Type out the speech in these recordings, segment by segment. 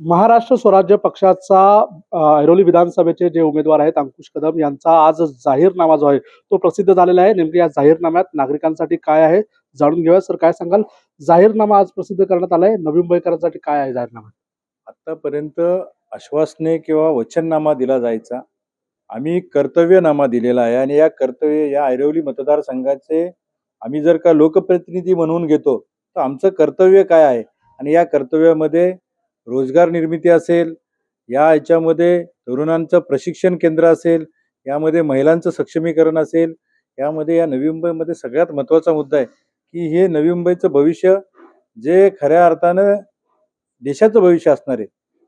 महाराष्ट्र स्वराज्य पक्षाचा ऐरोली विधानसभेचे जे उमेदवार आहेत अंकुश कदम यांचा आज जाहीरनामा जो आहे तो प्रसिद्ध झालेला आहे. नेमके या जाहीरनाम्यात नागरिकांसाठी काय आहे जाणून घेऊया. सर, काय सांगाल? जाहीरनामा आज प्रसिद्ध करण्यात आलाय, नवी मुंबईकरांसाठी काय आहे जाहीरनामा? आतापर्यंत आश्वासने किंवा वचननामा दिला जायचा. आम्ही कर्तव्यनामा दिलेला आहे आणि या ऐरोली मतदारसंघाचे आम्ही जर का लोकप्रतिनिधी म्हणून घेतो तर आमचं कर्तव्य काय आहे आणि या कर्तव्यामध्ये रोजगार निर्मिती असेल, याच्यामध्ये तरुणांचं प्रशिक्षण केंद्र असेल, यामध्ये महिलांचं सक्षमीकरण असेल, यामध्ये या नवी मुंबईमध्ये सगळ्यात महत्त्वाचा मुद्दा आहे की हे नवी मुंबईचं भविष्य जे खऱ्या अर्थानं देशाचं भविष्य असणार आहे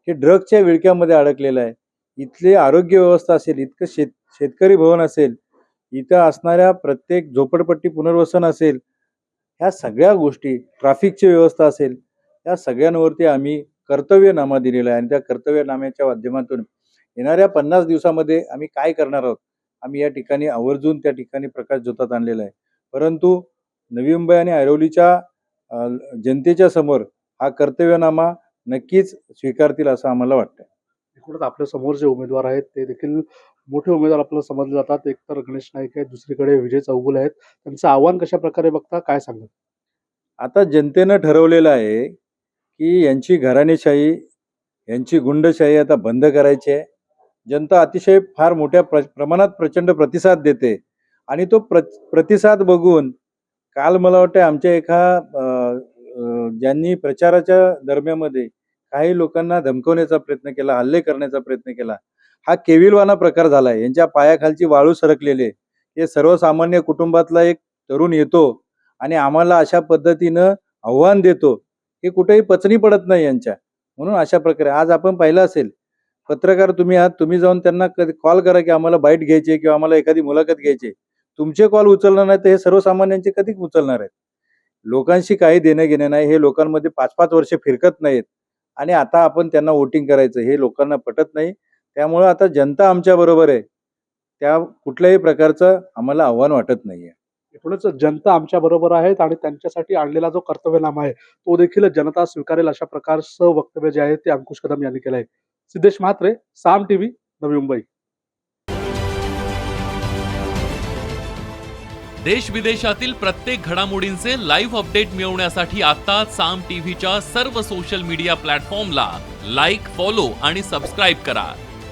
हे ड्रग्सच्या विळख्यामध्ये अडकलेलं आहे. इथली आरोग्य व्यवस्था असेल, इतकं शेतकरी भवन असेल, इथं असणाऱ्या प्रत्येक झोपडपट्टी पुनर्वसन असेल, ह्या सगळ्या गोष्टी, ट्रॅफिकची व्यवस्था असेल, या सगळ्यांवरती आम्ही कर्तव्यनामा दिलेला आहे आणि त्या कर्तव्यनाम्याच्या माध्यमातून येणाऱ्या 50 दिवसामध्ये आम्ही काय करणार आहोत, आम्ही या ठिकाणी आवर्जून त्या ठिकाणी प्रकाश झोतात आणलेला आहे. परंतु नवी मुंबई आणि ऐरोलीच्या जनतेच्या समोर हा कर्तव्यनामा नक्कीच स्वीकारतील असं आम्हाला वाटतं. एकूणच आपल्या समोर जे उमेदवार आहेत ते देखील मोठे उमेदवार आपल्याला समजले जातात. एक तर गणेश नाईक आहेत, दुसरीकडे विजय चौगुल आहेत. त्यांचं आव्हान कशा प्रकारे बघता, काय सांगाल? आता जनतेनं ठरवलेलं आहे की यांची घराणेशाही, यांची गुंडशाही आता बंद करायची आहे. जनता अतिशय फार मोठ्या प्रमाणात प्रचंड प्रतिसाद देते आणि तो प्रतिसाद बघून काल मला वाटतं आमच्या ज्यांनी प्रचाराच्या दरम्यानमध्ये काही लोकांना धमकवण्याचा प्रयत्न केला, हल्ले करण्याचा प्रयत्न केला, हा केविलवाना प्रकार झाला आहे. यांच्या पायाखालची वाळू सरकलेली आहे. हे सर्वसामान्य कुटुंबातला एक तरुण येतो आणि आम्हाला अशा पद्धतीनं आव्हान देतो, हे कुठेही पचनी पडत नाही यांच्या. म्हणून अशा प्रकारे आज आपण पाहिलं असेल, पत्रकार तुम्ही आहात, तुम्ही जाऊन त्यांना कॉल करा की आम्हाला बाईट घ्यायची किंवा आम्हाला एखादी मुलाखत घ्यायची, तुमचे कॉल उचलणार नाही तर हे सर्वसामान्यांचे कधी उचलणार आहेत? लोकांशी काही देणं घेणं नाही. हे लोकांमध्ये 5-5 वर्ष फिरकत नाहीत आणि आता आपण त्यांना वोटिंग करायचं हे लोकांना पटत नाही. त्यामुळं आता जनता आमच्या बरोबर आहे. त्या कुठल्याही प्रकारचं आम्हाला आव्हान वाटत नाहीये. एकूणच जनता आमच्या बरोबर आहेत आणि त्यांच्यासाठी आणलेला जो कर्तव्यनामा आहे तो देखील जनता स्वीकारेल अशा प्रकारचं वक्तव्य जे आहे ते अंकुश कदम यांनी केलं आहे. सिद्धेश म्हात्रे, साम टीव्ही, नवी मुंबई. देश विदेशातील प्रत्येक घडामोडींचे लाईव्ह अपडेट मिळवण्यासाठी आता साम टीव्हीच्या सर्व सोशल मीडिया प्लॅटफॉर्मला लाईक, फॉलो आणि सबस्क्राईब करा.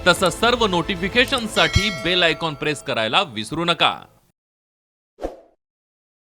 तसंच सर्व नोटिफिकेशनसाठी बेल आयकॉन प्रेस करायला विसरू नका.